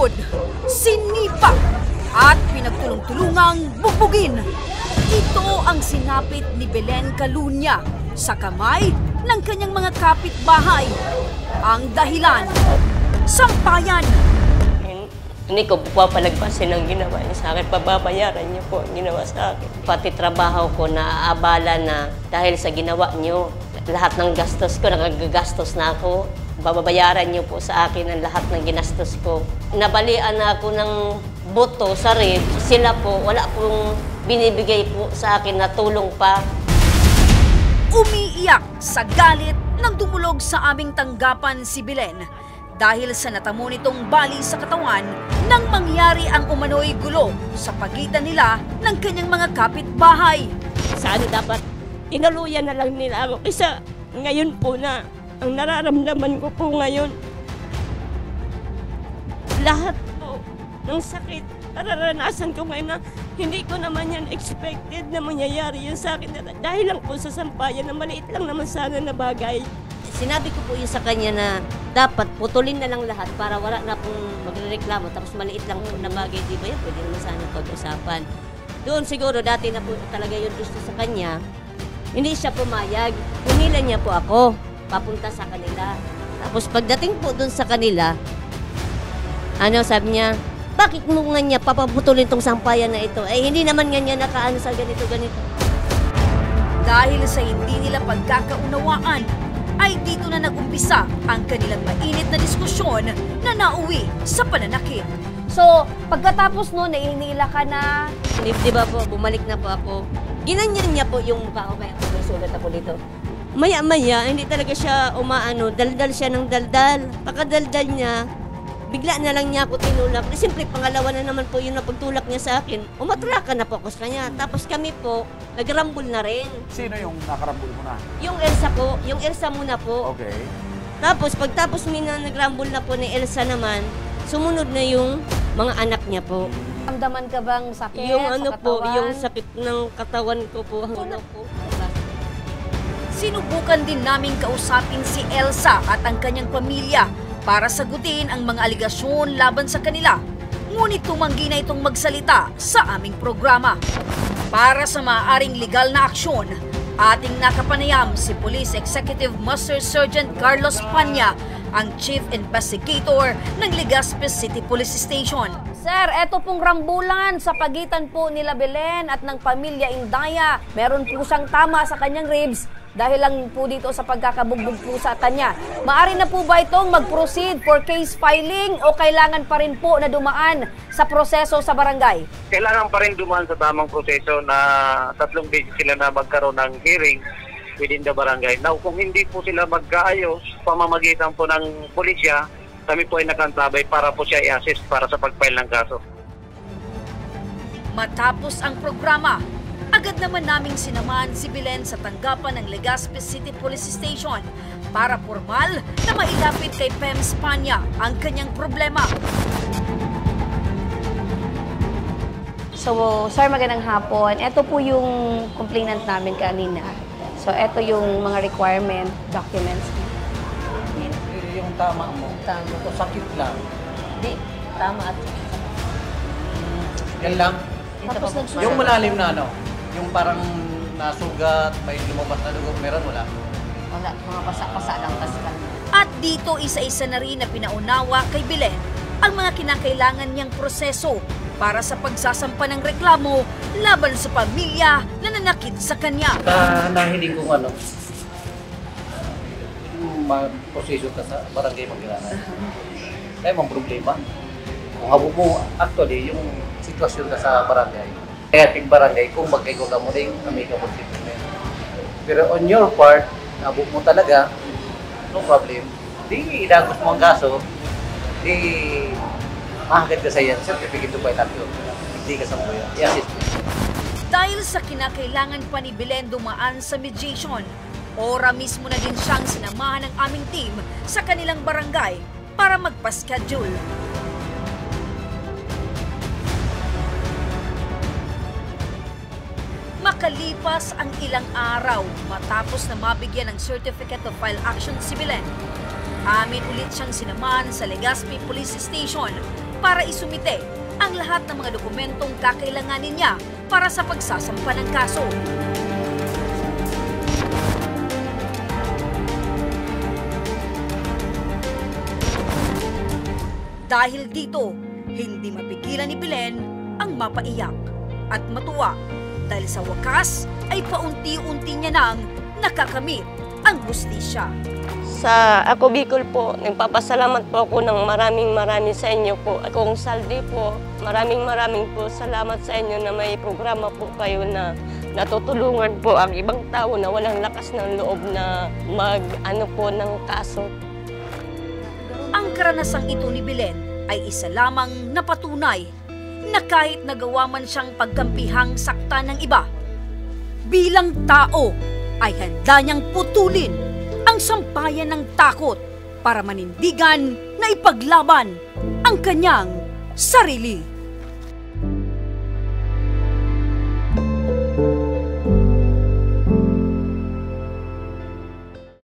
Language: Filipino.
sinugod, sinipa, at pinagtulong-tulungang bugbugin. Ito ang sinapit ni Belen Calunya sa kamay ng kanyang mga kapitbahay. Ang dahilan, sampayan. Hindi ko papalagpasin ang ginawa niya sa akin. Pababayaran niyo po ang ginawa sa akin. Pati trabaho ko naaabala na dahil sa ginawa niyo. Lahat ng gastos ko, nagagastos na ako. Babayaran niyo po sa akin ang lahat ng ginastos ko. Nabalian na ako ng boto sa rib. Sila po, wala pong binibigay po sa akin na tulong pa. Umiiyak sa galit nang dumulog sa aming tanggapan si Belen dahil sa natamo nitong bali sa katawan nang mangyari ang umano'y gulo sa pagitan nila ng kanyang mga kapitbahay. Sana dapat tinuluyan na lang nila ako. Isa ngayon po na ang nararamdaman ko po ngayon, lahat po ng sakit nararanasan ko ngayon na hindi ko naman yan expected na mangyayari yan sa akin dahil lang po sa sampayan na maliit lang naman sana na bagay. Sinabi ko po yun sa kanya na dapat putulin na lang lahat para wala na pong magrereklamo tapos maliit lang po na bagay, di ba yan? Pwede naman sana pag-usapan. Doon siguro dati na po talaga yung gusto sa kanya, hindi siya pumayag. Hinila niya po ako papunta sa kanila. Tapos pagdating po doon sa kanila, sabi niya, bakit mo nga niya papaputulin tong sampayan na ito? Eh hindi naman nga niya nakaano sa ganito. Dahil sa hindi nila pagkakaunawaan, ay dito na nag-umpisa ang kanilang mainit na diskusyon na nauwi sa pananakit. So, pagkatapos noon, naihinila ka na? Di ba po, bumalik na po ako. Ginanyan niya po yung mukha ko, kaya may sulat ako dito. Maya-maya, hindi talaga siya umaano, daldal siya ng daldal. Pagkadaldal niya, bigla na lang niya ako tinulak. Siyempre, pangalawa na naman po yung napagtulak niya sa akin. Umatrakan na po ako sa kanya. Tapos kami po, nagrambol na rin. Sino yung nakarambol mo na? Yung Elsa po. Yung Elsa muna po. Okay. Tapos, pagtapos nagrambol na po ni Elsa naman, sumunod na yung mga anak niya po. Ramdaman ka bang sakit yung ano sa po, katawan? yung sakit ng katawan ko po. Ano po. Sinubukan din naming kausapin si Elsa at ang kanyang pamilya para sagutin ang mga aligasyon laban sa kanila. Ngunit tumanggi na itong magsalita sa aming programa. Para sa maaaring legal na aksyon, ating nakapanayam si Police Executive Master Sergeant Carlos Panya, ang Chief Investigator ng Legazpi City Police Station. Sir, eto pong rambulan sa pagitan po nila Belen at ng pamilya Indaya. Meron po siyang tama sa kanyang ribs dahil lang po dito sa pagkakabugbog po sa kanya. Maari na po ba itong mag-proceed for case filing o kailangan pa rin po na dumaan sa proseso sa barangay? Kailangan pa rin dumaan sa tamang proseso na 3 beses sila na magkaroon ng hearing within the barangay. Now, kung hindi po sila magkaayos, pamamagitan po ng pulisya, kami po ay nakantabay para po siya i-assist para sa pag-file ng kaso. Matapos ang programa, agad naman naming sinamahan si Belen sa tanggapan ng Legazpi City Police Station para formal na mailapit kay PEMS Panya ang kanyang problema. So, sir, magandang hapon. Ito po yung complainant namin kanina. So, ito yung mga requirement documents. Yung tama mo. Tama. Ito sakit lang. Di, tama at Yan lang. tapos nagsusunod. Yung malalim na ano, yung parang nasugat, may lumabas na dugo, meron wala? Wala, mga pasa-pasa lang kaskan. At dito isa-isa na rin na pinaunawa kay Belen ang mga kinakailangan niyang proseso para sa pagsasampa ng reklamo laban sa pamilya na nanakit sa kanya. Nahiling kong ano, mag-proseso ka sa barangay Magdalena. Kaya mong problema. Kung habo mo, actually, yung sitwasyon ka sa barangay, kaya ting barangay, kung magkaigo ka mo rin, kami ka mo treatment. Pero on your part, habo mo talaga, no problem. Di idagos mo ang kaso, di makakit ka sa yan, certificate to file action. Hindi ka sa buhay. I-assist mo. Dahil sa kinakailangan pa ni Belen dumaan sa mediation, ora mismo na din siyang sinamahan ng aming team sa kanilang barangay para magpa-schedule. Makalipas ang ilang araw matapos na mabigyan ng certificate of file action si Belen, Amin ulit siyang sinaman sa Legazpi Police Station para isumite ang lahat ng mga dokumentong kakailanganin niya para sa pagsasampa ng kaso. Dahil dito, hindi mapigilan ni Belen ang mapaiyak at matuwa dahil sa wakas ay paunti-unti niya nang nakakamit ang hustisya. Sa Ako Bicol po, nagpapasalamat po ako ng maraming sa inyo po. At kung Saldi po, maraming po salamat sa inyo na may programa po kayo na natutulungan po ang ibang tao na walang lakas ng loob na mag-ano po ng kaso. Ang karanasang ito ni Belen ay isa lamang na patunay na kahit nagawa man siyang pagkampihang sakta ng iba, bilang tao ay handa niyang putulin ang sampayan ng takot para manindigan na ipaglaban ang kanyang sarili.